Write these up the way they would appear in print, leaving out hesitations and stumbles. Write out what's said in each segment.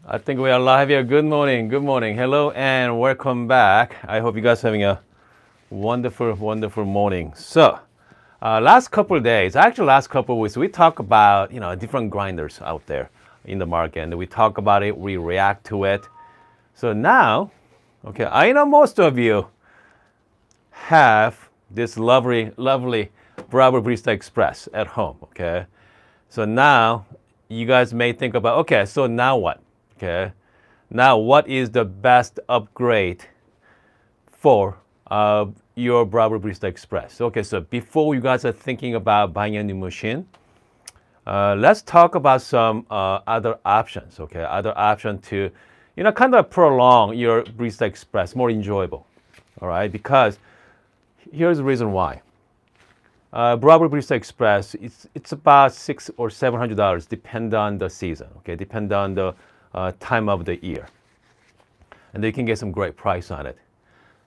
I think we are live here. Good morning. Good morning. Hello and welcome back. I hope you guys are having a wonderful, wonderful morning. So, last couple of days, actually last couple of weeks, we talk about different grinders out there in the market, and we talk about it, we react to it. So now, okay, I know most of you have this lovely, lovely Bravo Barista Express at home. Okay, so now you guys may think about, okay, so now what? Okay, now what is the best upgrade for your Bravo Barista Express? Okay, so before you guys are thinking about buying a new machine, let's talk about some other options. Okay, other option to, kind of prolong your Barista Express, more enjoyable. All right, because here's the reason why. Bravo Barista Express, it's about $600 or $700, depend on the season. Okay, depend on the time of the year, and you can get some great price on it.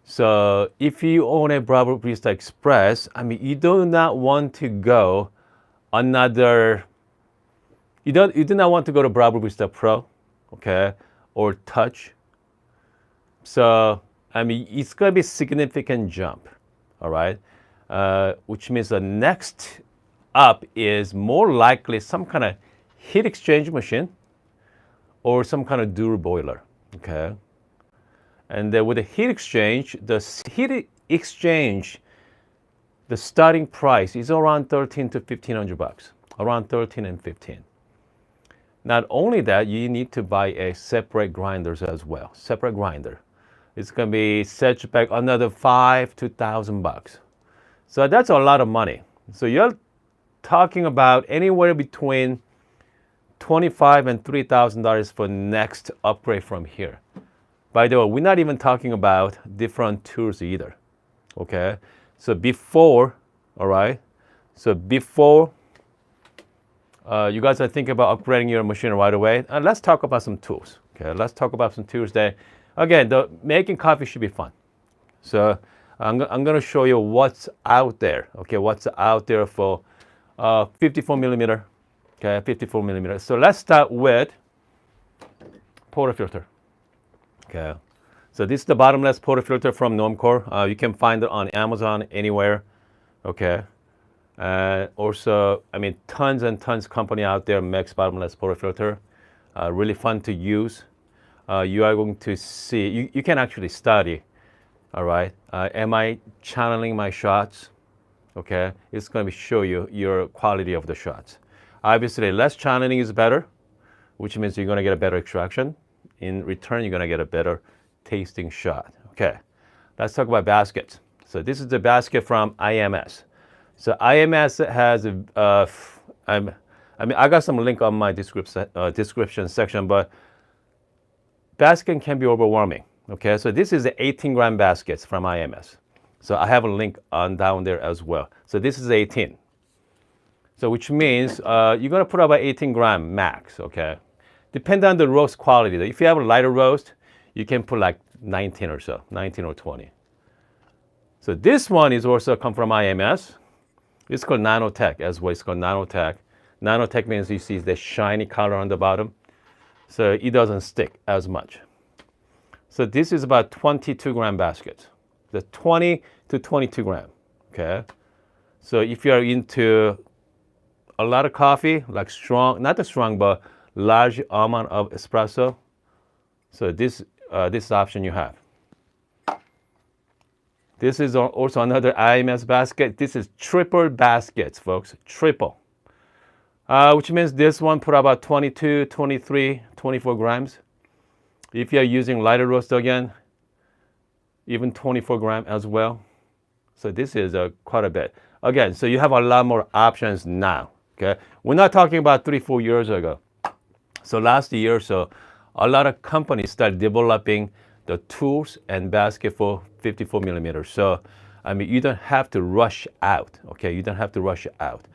So if you own a Bravo Barista Express, I mean, you do not want to go another. You do not want to go to Bravo Barista Pro, okay, or Touch. So I mean, it's gonna be a significant jump, all right. Which means the next up is more likely some kind of heat exchange machine or some kind of dual boiler, okay? And then with the heat exchange, the starting price is around 13 to 1500 bucks, around 13 and 15. Not only that, you need to buy a separate grinders as well, separate grinder. It's gonna be set back another 5 to 1,000 bucks. So that's a lot of money. So you're talking about anywhere between $25,000 and $3,000 for next upgrade from here. By the way, we're not even talking about different tools either. Okay, so before, all right. So before you guys are thinking about upgrading your machine right away, let's talk about some tools. Okay, let's talk about some tools that, again, the making coffee should be fun. So I'm going to show you what's out there. Okay, what's out there for 54 millimeter. Okay, 54 millimeter. So let's start with Portafilter. Okay, so this is the bottomless Portafilter from Normcore. You can find it on Amazon, anywhere. Okay, also, I mean, tons and tons company out there makes bottomless Portafilter. Really fun to use. You are going to see, you can actually study. All right, am I channeling my shots? Okay, it's going to show you your quality of the shots. Obviously, less channeling is better, which means you're going to get a better extraction. In return, you're going to get a better tasting shot. Okay, let's talk about baskets. So this is the basket from IMS. So IMS has, I mean, I got some link on my description section, but basket can be overwhelming. Okay, so this is the 18-gram baskets from IMS. So I have a link on down there as well. So this is 18. So which means you're going to put about 18-gram max, okay? Depend on the roast quality. If you have a lighter roast, you can put like 19 or so, 19 or 20. So this one is also come from IMS. It's called Nanotech as well. It's called Nanotech. Nanotech means you see the shiny color on the bottom. So it doesn't stick as much. So this is about 22-gram basket. The 20 to 22 gram, okay? So if you're into a lot of coffee, like strong, not the strong, but large amount of espresso, so this is the option you have. This is also another IMS basket. This is triple baskets, folks, triple. Which means this one put about 22, 23, 24 grams. If you're using lighter roast again, even 24 gram as well. So this is quite a bit. Again, so you have a lot more options now. Okay, we're not talking about 3-4 years ago. So last year or so, a lot of companies started developing the tools and basket for 54 millimeters. So I mean, you don't have to rush out. Okay, you don't have to rush out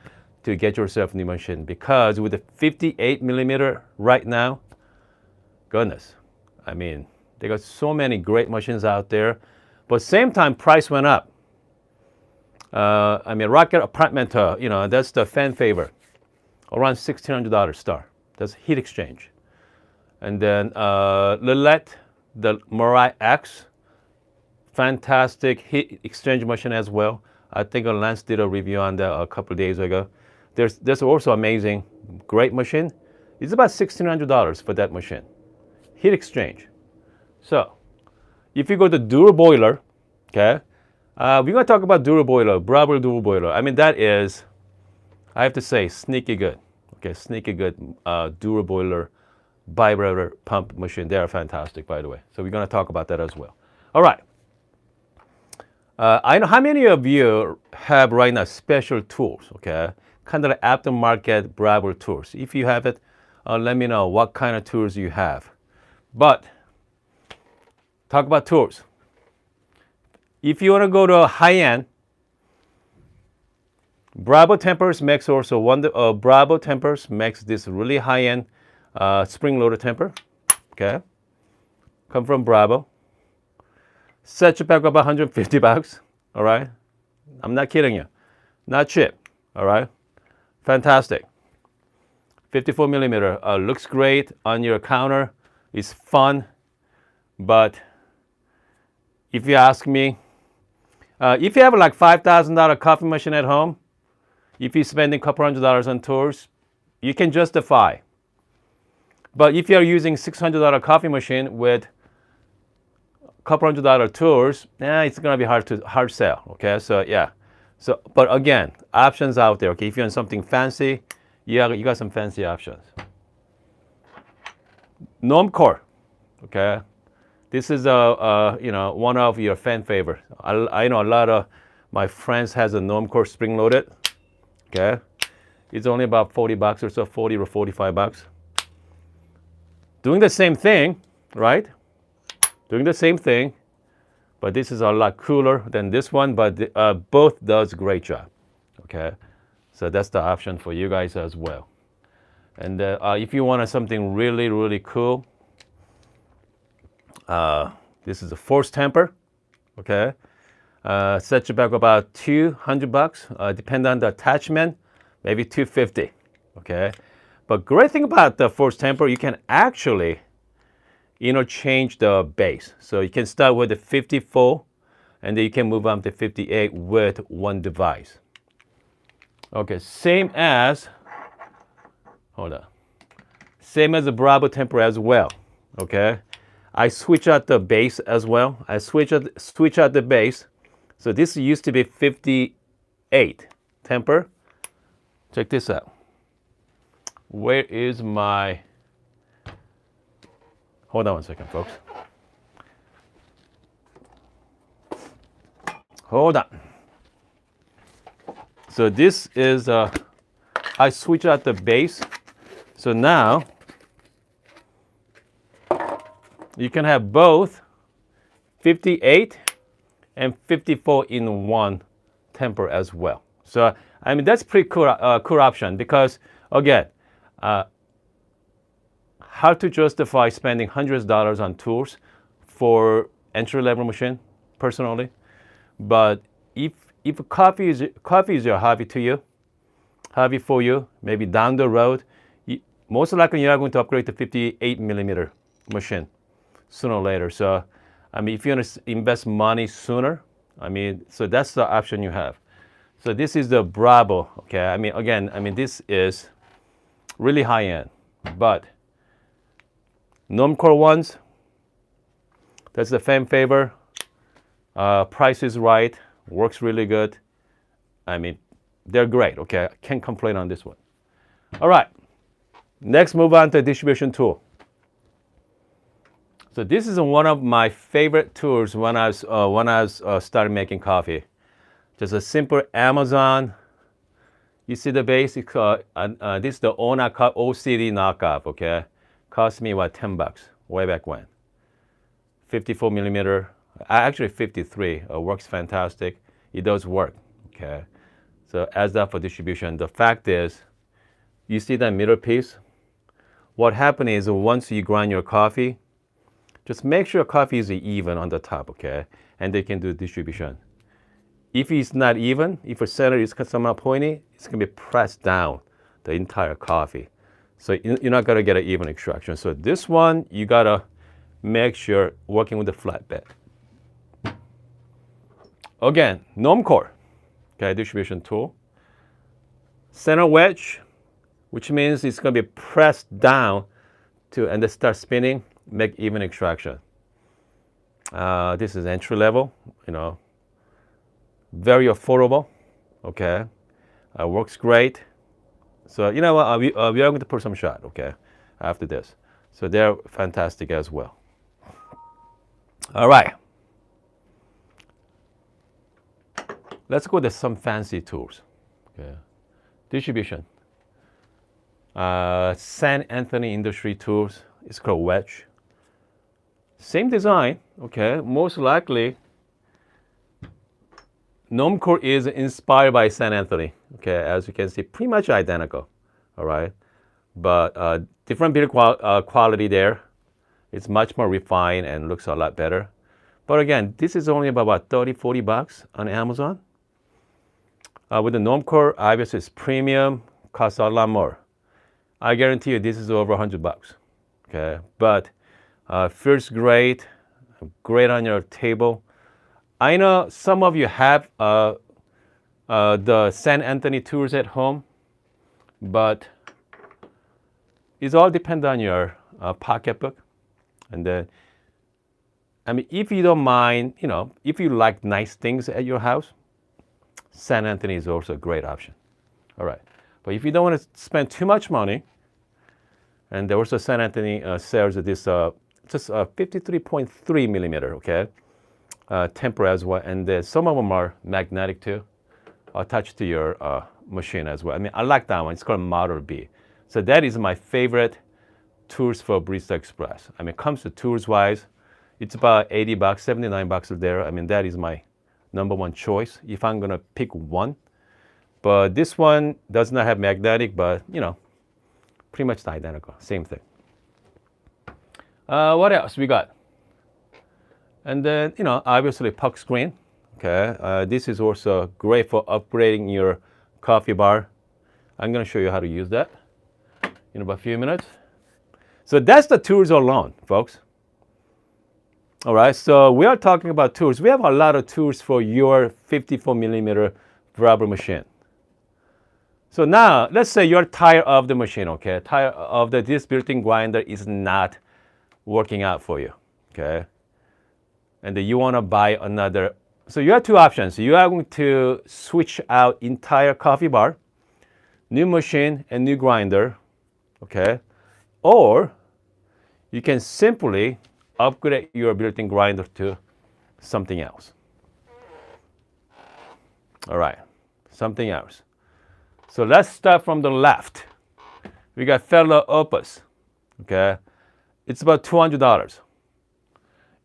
to get yourself a new machine, because with the 58 millimeter right now, goodness, I mean, they got so many great machines out there, but same time price went up. I mean, Rocket Apartment, that's the fan favorite, around $1,600 star. That's heat exchange. And then Lillet, the Mirai X, fantastic heat exchange machine as well. I think Lance did a review on that a couple of days ago. There's also amazing, great machine. It's about $1,600 for that machine. Heat exchange. So, if you go to Dual Boiler, okay, we're going to talk about Dual Boiler, Breville Dual Boiler. I mean, that is, I have to say, sneaky good. Okay, sneaky good Dual Boiler vibrator pump machine. They are fantastic, by the way. So we're going to talk about that as well. All right. I know how many of you have right now special tools, okay? Kind of like aftermarket Breville tools. If you have it, let me know what kind of tools you have. But talk about tools. If you want to go to a high-end, Breville Tampers makes also Breville Tampers makes this really high-end spring-loaded temper. Okay, come from Breville. Set you back about $150. All right, I'm not kidding you. Not cheap. All right, fantastic. 54 millimeter looks great on your counter. It's fun, but if you ask me, if you have like $5,000 coffee machine at home, if you're spending a couple $100 on tools, you can justify. But if you're using $600 coffee machine with a couple $100 tools, it's gonna be hard sell. Okay, so yeah. So, but again, options out there. Okay, if you want something fancy, you got some fancy options. Normcore. Okay, this is one of your fan favorite. I know a lot of my friends has a Normcore spring loaded. Okay, it's only about $40 or so, 40 or $45. Doing the same thing, right? Doing the same thing, but this is a lot cooler than this one, but both does great job, okay? So that's the option for you guys as well. And if you want something really, really cool, this is a force tamper, okay? Set you back about $200, depending on the attachment, maybe $250, okay? But great thing about the force tamper, you can actually interchange the base. So you can start with the 54, and then you can move on to 58 with one device. Okay, same as the Breville temper as well. Okay, I switch out the base as well. I switch out the base. So this used to be 58 temper. Check this out. Where is my, hold on one second, folks. Hold on. So this is, I switch out the base. So now, you can have both 58 and 54 in one temper as well. So, I mean, that's pretty cool, cool option because, again, how to justify spending hundreds of dollars on tools for entry-level machine, personally. But if coffee is your hobby for you, maybe down the road, most likely you are going to upgrade to 58 millimeter machine sooner or later. So, I mean, if you want to invest money sooner, I mean, so that's the option you have. So this is the Breville. Okay, I mean, again, I mean, this is really high end, but Normcore ones, that's the fan favor. Price is right, works really good. I mean, they're great, okay? I can't complain on this one. All right, next move on to distribution tool. So this is one of my favorite tools when I was started making coffee. Just a simple Amazon. You see the basic, this is the OCD knockoff, okay? Cost me what, $10 way back when. 54 millimeter, actually 53, works fantastic. It does work, okay? So as that for distribution, the fact is, you see that middle piece? What happens is once you grind your coffee, just make sure coffee is even on the top, okay? And they can do distribution. If it's not even, if a center is somewhat pointy, it's gonna be pressed down the entire coffee. So you're not gonna get an even extraction. So this one, you gotta make sure working with the flatbed. Again, gnome core, okay, distribution tool. Center wedge, which means it's gonna be pressed down and then start spinning, make even extraction. This is entry level, very affordable, okay, works great. So you know what, we are going to put some shot, okay, after this. So they're fantastic as well. All right. Let's go to some fancy tools, okay. Distribution. San Anthony Industry Tools, it's called wedge. Same design, okay, most likely gnome core is inspired by San Anthony, okay, as you can see, pretty much identical, all right, but different build quality there. It's much more refined and looks a lot better. But again, this is only about $30-40 on Amazon. With the gnome core, obviously it's premium, costs a lot more. I guarantee you this is over $100, okay, but feels great, great on your table. I know some of you have the San Anthony tools at home, but it all depends on your pocketbook. And then, I mean, if you don't mind, if you like nice things at your house, San Anthony is also a great option. All right, but if you don't want to spend too much money, and there also San Anthony sells this just 53.3 millimeter, okay, Tamper as well, and some of them are magnetic too, attached to your machine as well. I mean, I like that one. It's called Model B. So that is my favorite tools for Barista Express. I mean, it comes to tools wise, it's about $80, $79 there. I mean, that is my #1 choice if I'm gonna pick one. But this one does not have magnetic, but pretty much identical, same thing. What else we got? And then, obviously puck screen, okay. This is also great for upgrading your coffee bar. I'm gonna show you how to use that in about a few minutes. So that's the tools alone, folks. All right, so we are talking about tools. We have a lot of tools for your 54 millimeter Breville machine. So now, let's say you're tired of the machine, okay? Tired of this built-in grinder is not working out for you, okay? And then you want to buy another. So you have two options. You are going to switch out entire coffee bar, new machine and new grinder, okay? Or you can simply upgrade your built-in grinder to something else. All right, something else. So let's start from the left. We got Fellow Opus, okay? It's about $200.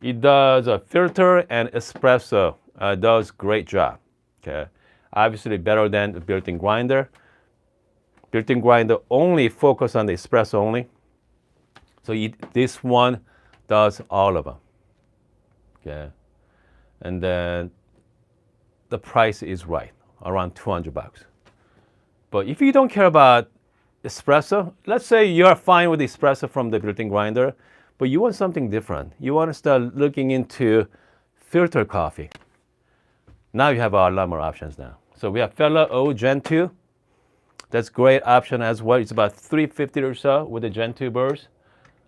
It does a filter and espresso, does great job, okay? Obviously better than the built-in grinder. Built-in grinder only focus on the espresso only. So this one does all of them, okay? And then the price is right, around $200. But if you don't care about espresso, let's say you're fine with espresso from the built-in grinder, but you want something different. You want to start looking into filter coffee. Now you have a lot more options now. So we have Fellow O Gen 2. That's great option as well. It's about $350 or so with the Gen 2 burrs.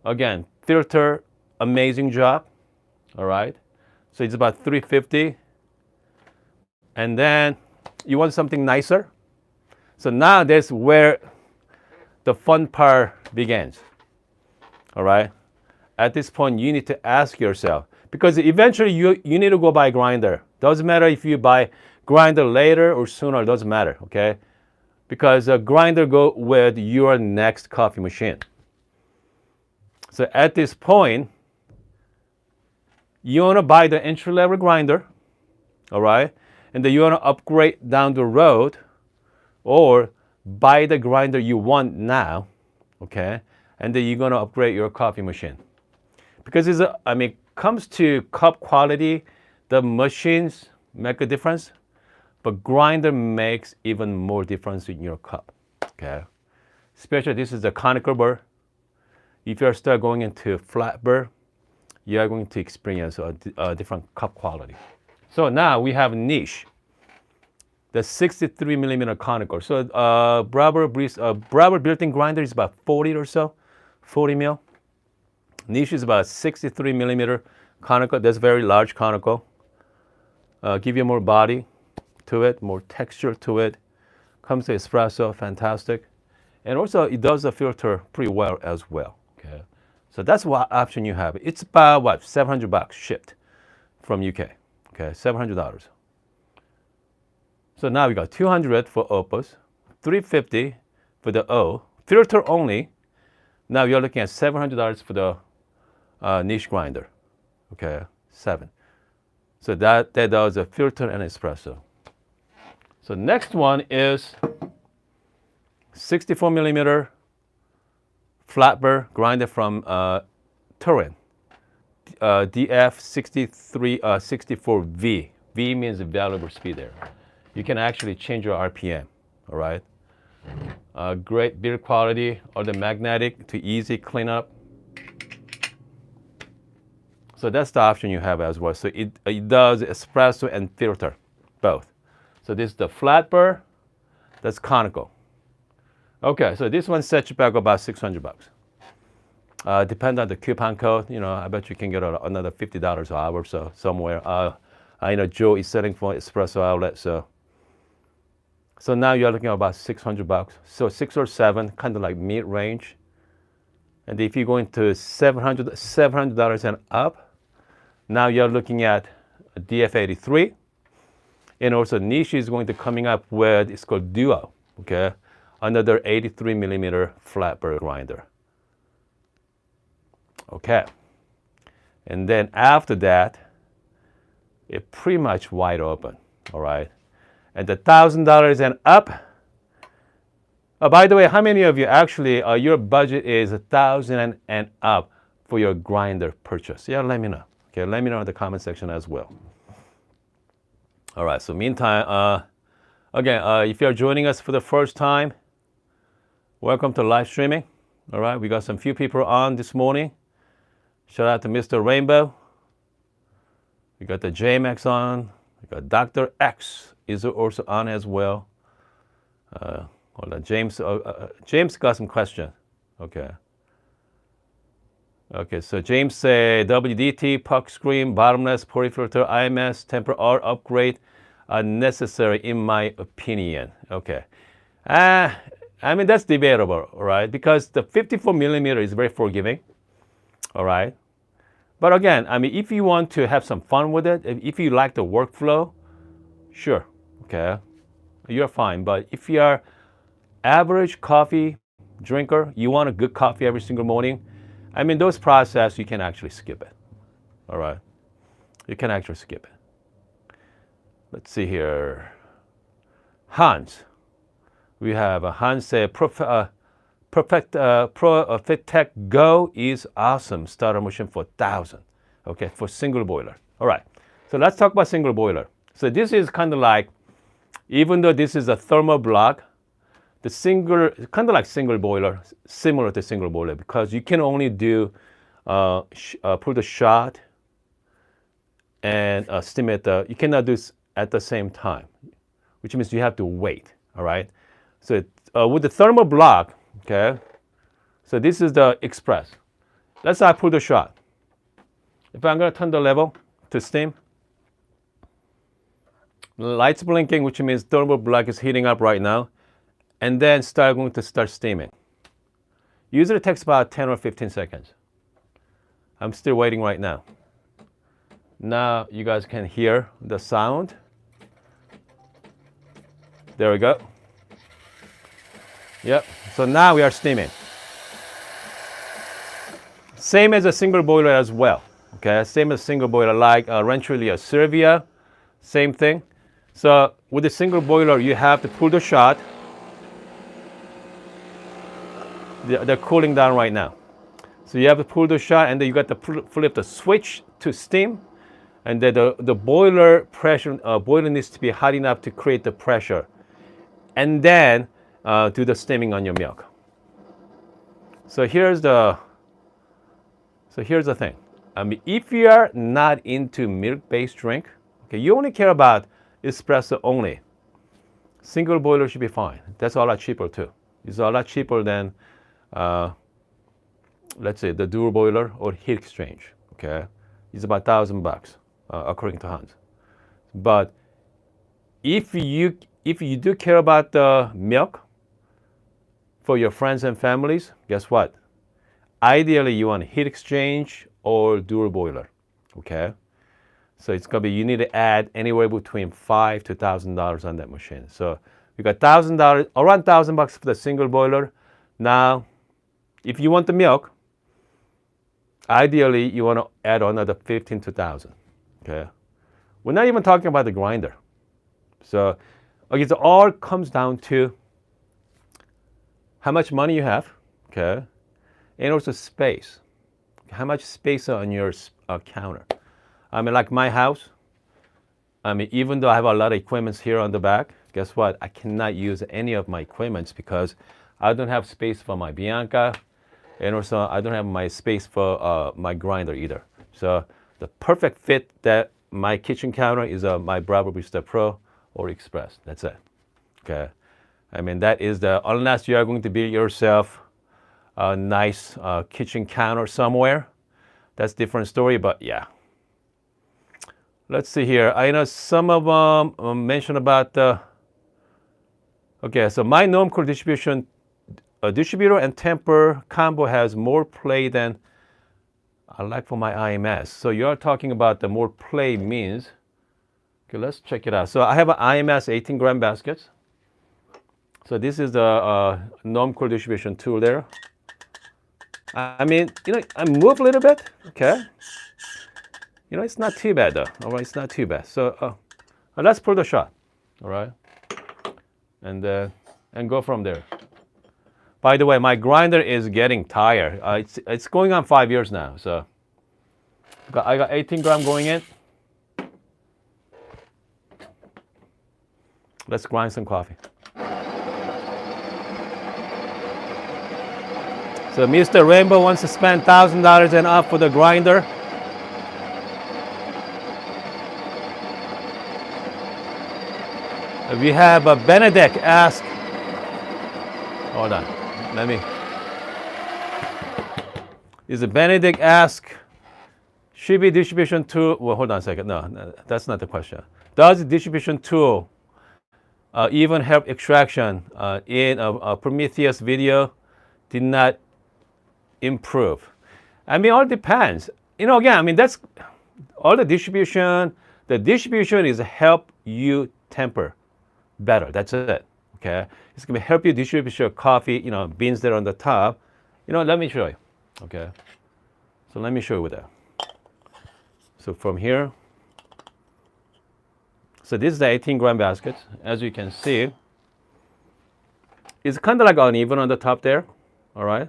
Again, filter, amazing job. All right. So it's about $350. And then you want something nicer. So now that's where the fun part begins. All right. At this point, you need to ask yourself, because eventually you need to go buy grinder. Doesn't matter if you buy grinder later or sooner, doesn't matter, okay? Because a grinder go with your next coffee machine. So at this point, you want to buy the entry-level grinder, all right? And then you want to upgrade down the road, or buy the grinder you want now, okay? And then you're going to upgrade your coffee machine. Because comes to cup quality, the machines make a difference, but grinder makes even more difference in your cup, okay? especially this is the conical burr. If you start going into flat burr, you are going to experience a different cup quality. So now we have niche, the 63 millimeter conical. So Breville built-in grinder is about 40 or so, 40 mil. Niche is about 63 millimeter conical. That's very large conical. Give you more body to it, more texture to it. Comes to espresso, fantastic. And also it does the filter pretty well as well. Okay. So that's what option you have. It's about what, $700 shipped from UK. Okay, $700. So now we got 200 for Opus, 350 for the O, filter only. Now you're looking at $700 for the niche grinder. Okay, 7. So that does a filter and espresso. So next one is 64 millimeter flat burr grinder from Turin, DF64V. V means variable speed there. You can actually change your RPM, all right? Great build quality, or the magnetic to easy cleanup. So that's the option you have as well. So it does espresso and filter, both. So this is the flat burr, that's conical. Okay, so this one sets you back about $600. Depend on the coupon code, you know, I bet you can get another $50 an hour or so somewhere. I know Joe is selling for espresso outlet, so now you're looking at about $600. So 6 or 7, kind of like mid-range. And if you go into $700 and up, now you're looking at a DF83. And also niche is going to coming up with, it's called Duo, okay? Another 83 millimeter flat burr grinder. Okay. And then after that, it's pretty much wide open, all right? And the $1,000 and up. By the way, how many of you actually, your budget is $1,000 and up for your grinder purchase? Yeah, let me know. Okay, let me know in the comment section as well. All right, so meantime, again, if you're joining us for the first time, welcome to live streaming. All right, we got some few people on this morning. Shout out to Mr. Rainbow. We got the JMX on. We got Dr. X is also on as well. Hold on, James. James got some questions. Okay. Okay, so James said WDT, puck screen, bottomless, portafilter, IMS, Tamper are upgrade are necessary in my opinion. Okay. I mean, that's debatable, all right? Because the 54 millimeter is very forgiving, all right? But again, I mean, if you want to have some fun with it, if you like the workflow, sure, okay, you're fine. But if you're average coffee drinker, you want a good coffee every single morning, I mean, those process, you can actually skip it, all right? You can actually skip it. Let's see here. Hans. We have Hans said, FitTech Go is awesome. Starter machine for 1,000. Okay, for single boiler. All right, so let's talk about single boiler. So this is kind of like, even though this is a thermal block, the single, kind of like single boiler, similar to single boiler, because you can only do, pull the shot and steam it. You cannot do at the same time, which means you have to wait, all right? So with the thermal block, okay, so this is the express. Let's say I pull the shot. If I'm gonna turn the level to steam, lights blinking, which means thermal block is heating up right now, and then going to start steaming. Usually it takes about 10 or 15 seconds. I'm still waiting right now. Now you guys can hear the sound. There we go. Yep, so now we are steaming. Same as a single boiler as well, okay? Same as single boiler, like Rancheria Servia, same thing. So with the single boiler, you have to pull the shot. They're cooling down right now. So you have to pull the shot, and then you got to flip the switch to steam. And then the boiler pressure, boiler needs to be hot enough to create the pressure. And then do the steaming on your milk. So here's the thing. I mean, if you are not into milk-based drink, okay, you only care about espresso only. Single boiler should be fine. That's a lot cheaper too. It's a lot cheaper than, let's say, the dual boiler or heat exchange. Okay, it's about $1,000 according to Hans. But if you do care about the milk for your friends and families, guess what? Ideally, you want heat exchange or dual boiler. Okay, so it's gonna be, you need to add anywhere between $5,000 to $1,000 on that machine. So you got $1,000, around $1,000 for the single boiler. Now, if you want the milk, ideally you want to add another $15,000 to $1,000. Okay, we're not even talking about the grinder. So, okay, so all comes down to how much money you have, okay, and also space. How much space on your counter? I mean, like my house. I mean, even though I have a lot of equipments here on the back, guess what? I cannot use any of my equipments because I don't have space for my Bianca, and also I don't have my space for my grinder either. So the perfect fit that my kitchen counter is my Breville Barista Pro or Express. That's it. Okay. I mean, that is unless you are going to build yourself a nice kitchen counter somewhere, that's a different story, but yeah. Let's see here. I know some of them mentioned about okay, so my normal distribution distributor and Tamper combo has more play than I like for my IMS. So you're talking about the more play means. Okay, let's check it out. So I have an IMS 18-gram baskets. So this is the normal distribution tool there. I mean, you know, I move a little bit, okay? You know, it's not too bad though, all right? It's not too bad. So let's pull the shot, all right? And go from there. By the way, my grinder is getting tired. It's going on 5 years now, so I got 18 gram going in. Let's grind some coffee. So Mr. Rainbow wants to spend $1,000 and up for the grinder. We have a Benedict ask. Hold on, let me. Is a Benedict ask? Should be distribution tool? Well, hold on a second. No, that's not the question. Does distribution tool even help extraction? In a Prometheus video, did not improve. I mean, all depends. You know, again, I mean, that's all the distribution. The distribution is help you temper better. That's it. Okay, it's gonna help you distribute your coffee. You know, beans there on the top. You know, let me show you. Okay, so let me show you with that. So from here, so this is the 18-gram basket. As you can see, it's kind of like uneven on the top there. All right.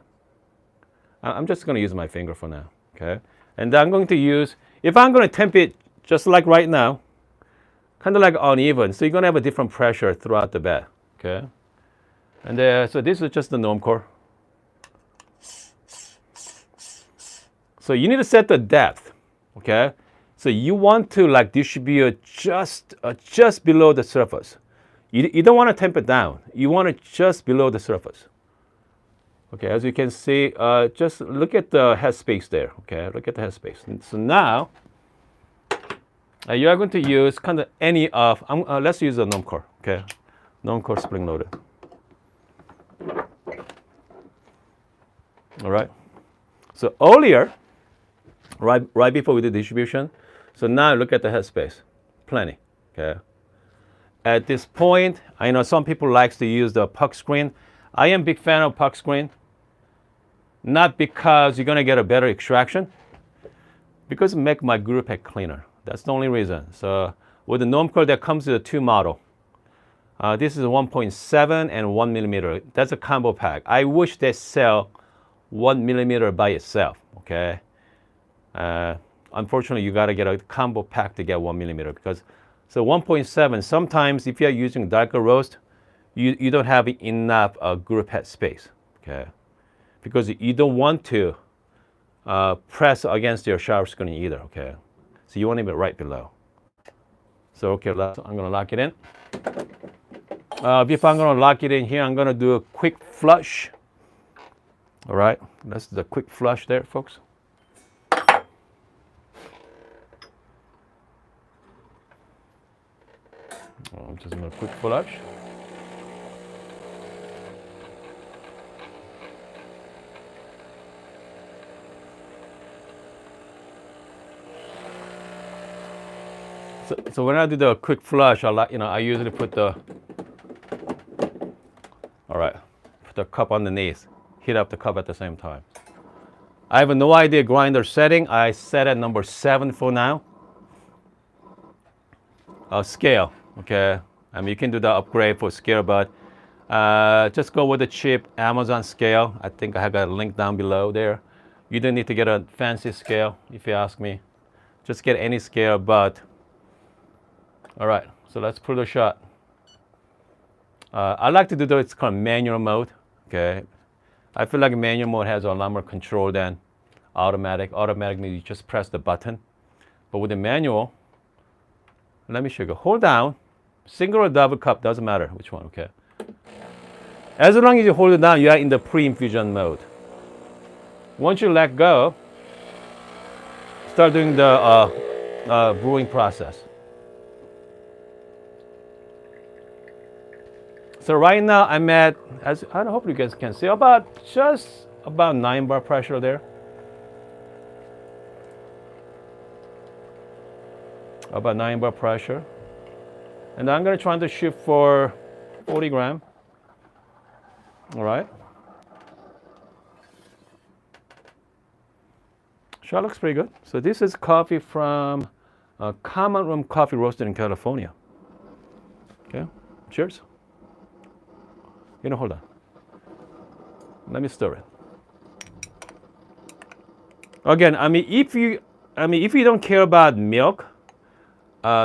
I'm just going to use my finger for now, okay? And then I'm going to use, if I'm going to temp it just like right now, kind of like uneven, so you're going to have a different pressure throughout the bed, okay? And so this is just the norm core. So you need to set the depth, okay? So you want to like distribute just below the surface. You don't want to temp it down. You want it just below the surface. Okay, as you can see, just look at the headspace there. Okay, look at the headspace. And so now, you are going to use kind of any of, let's use a norm core. Okay, norm core spring loaded. All right. So earlier, right before we did distribution, so now look at the headspace, plenty. Okay. At this point, I know some people like to use the puck screen. I am a big fan of puck screen. Not because you're going to get a better extraction, because it make my group pack cleaner. That's the only reason. So with the norm core, that comes with a two model. This is 1.7 and 1 millimeter. That's a combo pack. I wish they sell 1 millimeter by itself. Okay. Unfortunately, you got to get a combo pack to get 1 millimeter because so 1.7. Sometimes if you are using darker roast, you don't have enough group head space. Okay. because you don't want to press against your shower screen either, okay? So you want it right below. So okay, I'm gonna lock it in. Before I'm gonna lock it in here, I'm gonna do a quick flush. All right, that's the quick flush there, folks. I'm just gonna quick flush. So when I do the quick flush, I usually put the cup underneath, heat up the cup at the same time. I have no idea grinder setting. I set at number 7 for now. Scale, okay. I mean, you can do the upgrade for scale, but just go with the cheap Amazon scale. I think I have got a link down below there. You don't need to get a fancy scale, if you ask me. Just get any scale, but all right, so let's put a shot. I like to do it's called manual mode, okay? I feel like manual mode has a lot more control than automatic. Automatic means you just press the button. But with the manual, let me show you. Hold down, single or double cup, doesn't matter which one, okay? As long as you hold it down, you are in the pre-infusion mode. Once you let go, start doing the brewing process. So right now I'm at, I hope you guys can see, just about 9 bar pressure there. About 9 bar pressure. And I'm going to try to shoot for 40 gram. All right. Shot looks pretty good. So this is coffee from Common Room Coffee roasted in California. Okay, cheers. Hold on. Let me stir it. Again, if you don't care about milk,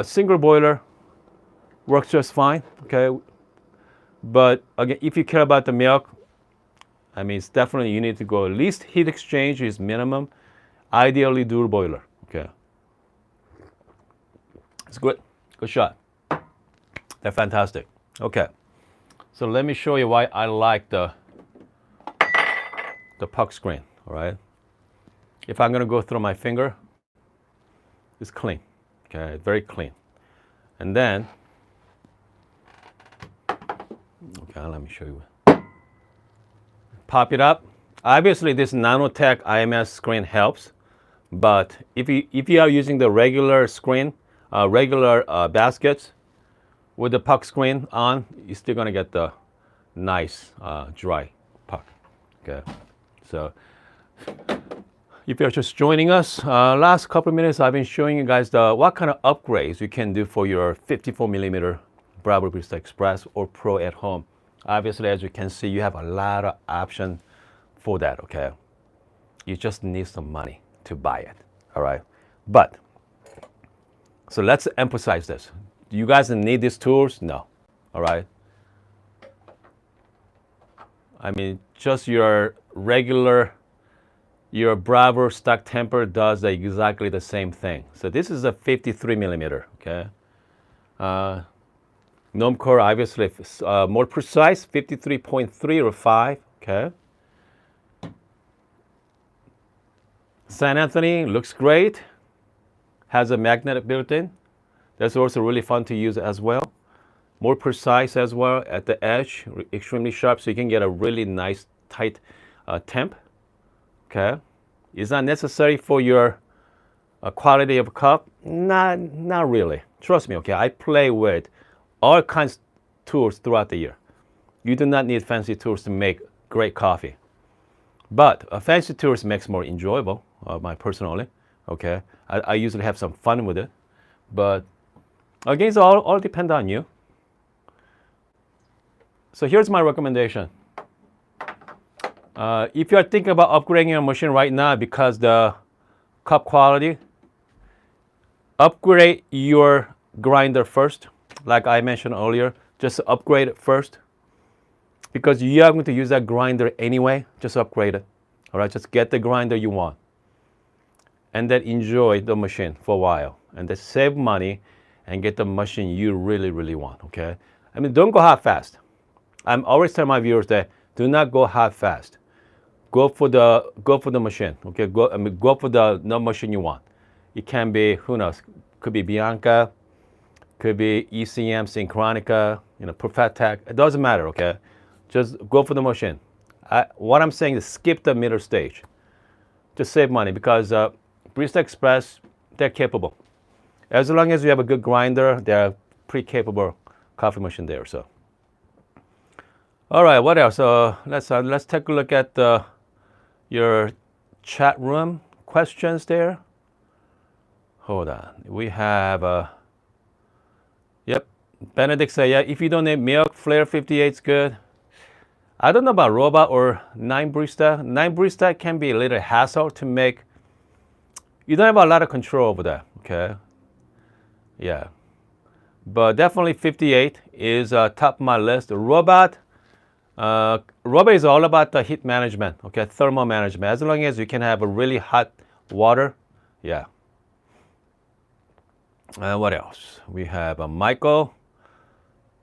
single boiler works just fine. Okay, but again, if you care about the milk, it's definitely you need to go at least heat exchange is minimum. Ideally, dual boiler. Okay, it's good. Good shot. They're fantastic. Okay. So let me show you why I like the puck screen, all right? If I'm gonna go through my finger, it's clean, okay, very clean. And then, okay, let me show you. Pop it up. Obviously, this Nanotech IMS screen helps, but if you are using the regular screen, regular baskets, with the puck screen on, you're still gonna get the nice dry puck. Okay, so if you're just joining us, last couple of minutes I've been showing you guys what kind of upgrades you can do for your 54 millimeter Breville Barista Express or Pro at home. Obviously, as you can see, you have a lot of options for that. Okay, you just need some money to buy it. All right, but so let's emphasize this. Do you guys need these tools? No. All right. Just your regular, your Breville stock Tamper does exactly the same thing. So this is a 53 millimeter. Okay. Gnome core, obviously, more precise, 53.3 or 5. Okay. San Anthony looks great. Has a magnet built in. That's also really fun to use as well. More precise as well at the edge, extremely sharp, so you can get a really nice tight temp. Okay, is that necessary for your quality of cup? Not really. Trust me. Okay, I play with all kinds of tools throughout the year. You do not need fancy tools to make great coffee, but fancy tools makes more enjoyable. Personally, okay, I usually have some fun with it, but again, it's all depend on you. So here's my recommendation. If you are thinking about upgrading your machine right now because the cup quality, upgrade your grinder first. Like I mentioned earlier, just upgrade it first. because you are going to use that grinder anyway. Just upgrade it. All right, just get the grinder you want, and then enjoy the machine for a while, and then save money and get the machine you really, really want. Okay, I mean, don't go half fast. I'm always telling my viewers that do not go half fast. Go for the machine. Okay, go for the machine you want. It can be, who knows, could be Bianca, could be ECM, Synchronica, Perfect. It doesn't matter. Okay, just go for the machine. What I'm saying is skip the middle stage. Just save money, because Barista Express, they're capable. As long as you have a good grinder, they're pretty capable coffee machine there. So, all right, what else? Let's take a look at your chat room questions there. Hold on. We have, yep, Benedict say, yeah, if you don't need milk, Flair 58 is good. I don't know about Robot or 9 Barista. 9 Barista can be a little hassle to make. You don't have a lot of control over that, okay? Yeah. But definitely 58 is top of my list. Robot is all about the heat management, okay? Thermal management. As long as you can have a really hot water, yeah. What else? We have Michael.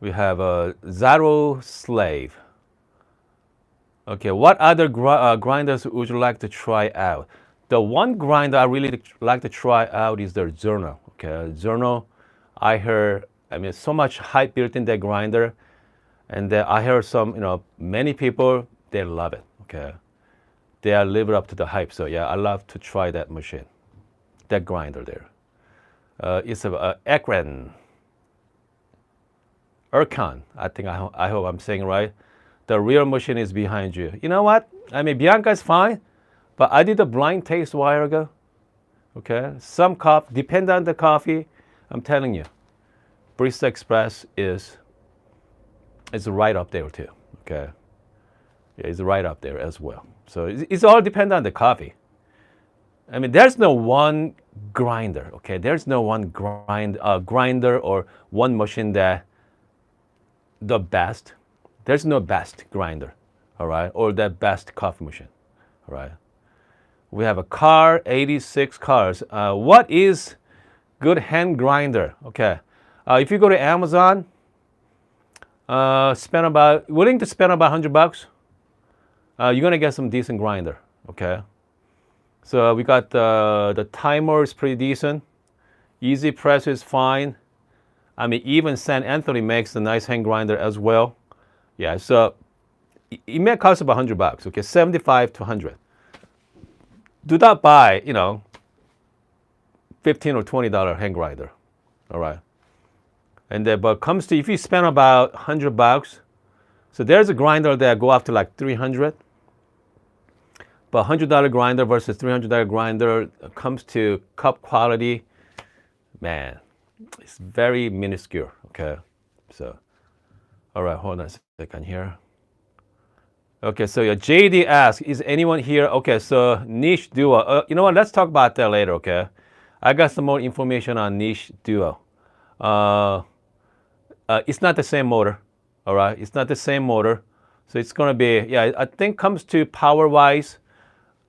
We have Zaro Slave. Okay, what other grinders would you like to try out? The one grinder I really like to try out is the Zerno. Okay, Zerno, I heard, so much hype built in that grinder, and I heard many people, they love it. Okay, they are living up to the hype. So yeah, I love to try that machine, that grinder there. It's a Erkan. I hope I'm saying right. The real machine is behind you. You know what? Bianca is fine, but I did a blind taste a while ago. Okay, some coffee, depend on the coffee. I'm telling you, Barista Express is right up there too. Okay, yeah, it's right up there as well. So it's all dependent on the coffee. There's no one grinder. Okay, there's no one grinder or one machine that the best. There's no best grinder, all right, or the best coffee machine, all right. We have a car, 86 cars. What is good hand grinder? Okay, if you go to Amazon, willing to spend about $100, you're gonna get some decent grinder. Okay, so we got the timer is pretty decent. Easy press is fine. Even San Anthony makes a nice hand grinder as well. Yeah, so it may cost about $100. Okay, 75 to 100. Do not buy, $15 or $20 hand grinder. All right. And then, but comes to if you spend about $100, so there's a grinder that go up to like 300. But $100 grinder versus $300 grinder comes to cup quality, man, it's very minuscule. Okay, so. All right, hold on a second here. Okay, so JD asks, is anyone here? Okay, so Niche Duo. You know what? Let's talk about that later, okay? I got some more information on Niche Duo. It's not the same motor, all right? It's not the same motor. So it's going to be, yeah, I think comes to power-wise,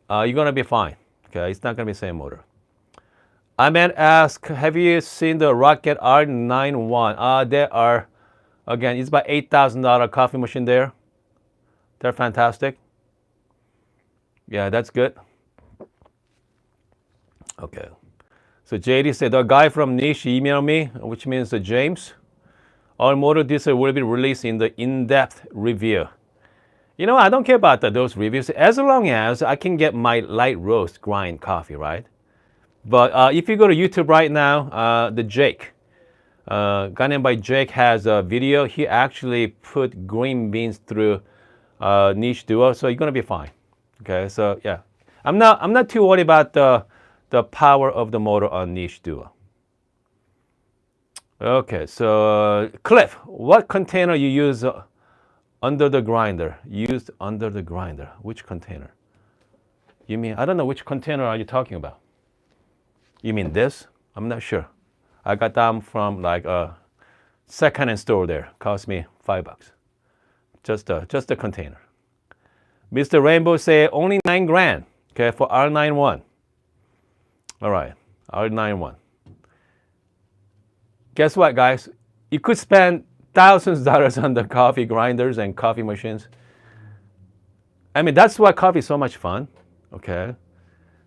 you're going to be fine, okay? It's not going to be the same motor. I meant ask, have you seen the Rocket R91? There are. Again, it's about $8,000 coffee machine there. They're fantastic. Yeah, that's good. Okay. So JD said, the guy from Niche emailed me, which means James. Our motor diesel will be released in the in-depth review. I don't care about those reviews as long as I can get my light roast grind coffee, right? But if you go to YouTube right now, the Jake. Guy named by Jake has a video. He actually put green beans through Niche Duo, so you're gonna be fine. Okay, so yeah, I'm not too worried about the power of the motor on Niche Duo. Okay, so Cliff, what container you use under the grinder? Used under the grinder. Which container? You mean I don't know which container are you talking about? You mean this? I'm not sure. I got them from like a second-hand store there. Cost me $5. just a container. Mr. Rainbow say only $9,000. Okay, for R91. All right, R91. Guess what, guys? You could spend thousands of dollars on the coffee grinders and coffee machines. I mean, that's why coffee is so much fun. Okay,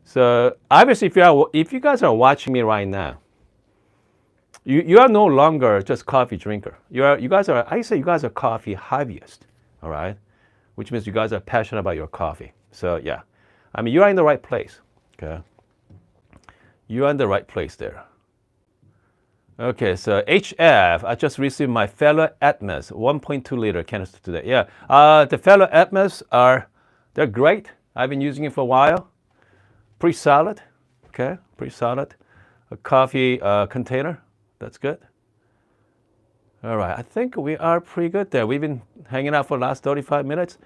so obviously, if you guys are watching me right now, you are no longer just coffee drinker. You guys are, I say you guys are coffee hobbyists. All right, which means you guys are passionate about your coffee. So yeah, I mean, you are in the right place. Okay, you are in the right place there. Okay, so HF, I just received my fellow Atmos 1.2 liter canister today. Yeah, the fellow Atmos they're great. I've been using it for a while. Pretty solid. Okay, pretty solid. A coffee container. That's good. All right, I think we are pretty good there. We've been hanging out for the last 35 minutes.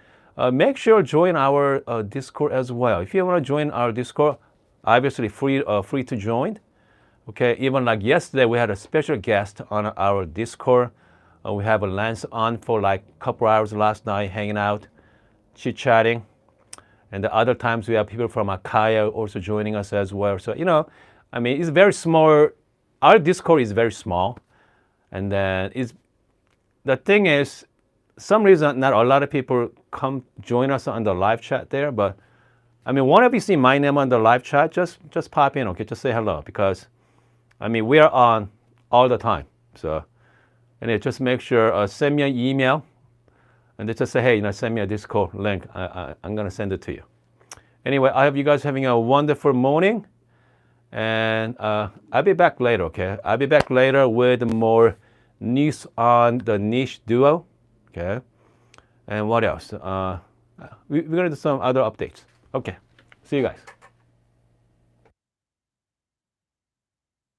Make sure to join our Discord as well. If you want to join our Discord, obviously free to join. Okay, even like yesterday, we had a special guest on our Discord. We have a Lance on for like a couple hours last night, hanging out, chit-chatting. And the other times we have people from Akaya also joining us as well. So, you know, I mean, it's very small. Our Discord is very small. And then the thing is, some reason not a lot of people come join us on the live chat there. But, I mean, whenever you see my name on the live chat, just pop in, okay? Just say hello because, I mean, we are on all the time. So, and just make sure, send me an email. And they just say, hey, send me a Discord link. I'm going to send it to you. Anyway, I hope you guys are having a wonderful morning. And I'll be back later, okay? I'll be back later with more news on the niche duo, okay? And what else? We're going to do some other updates. Okay, see you guys.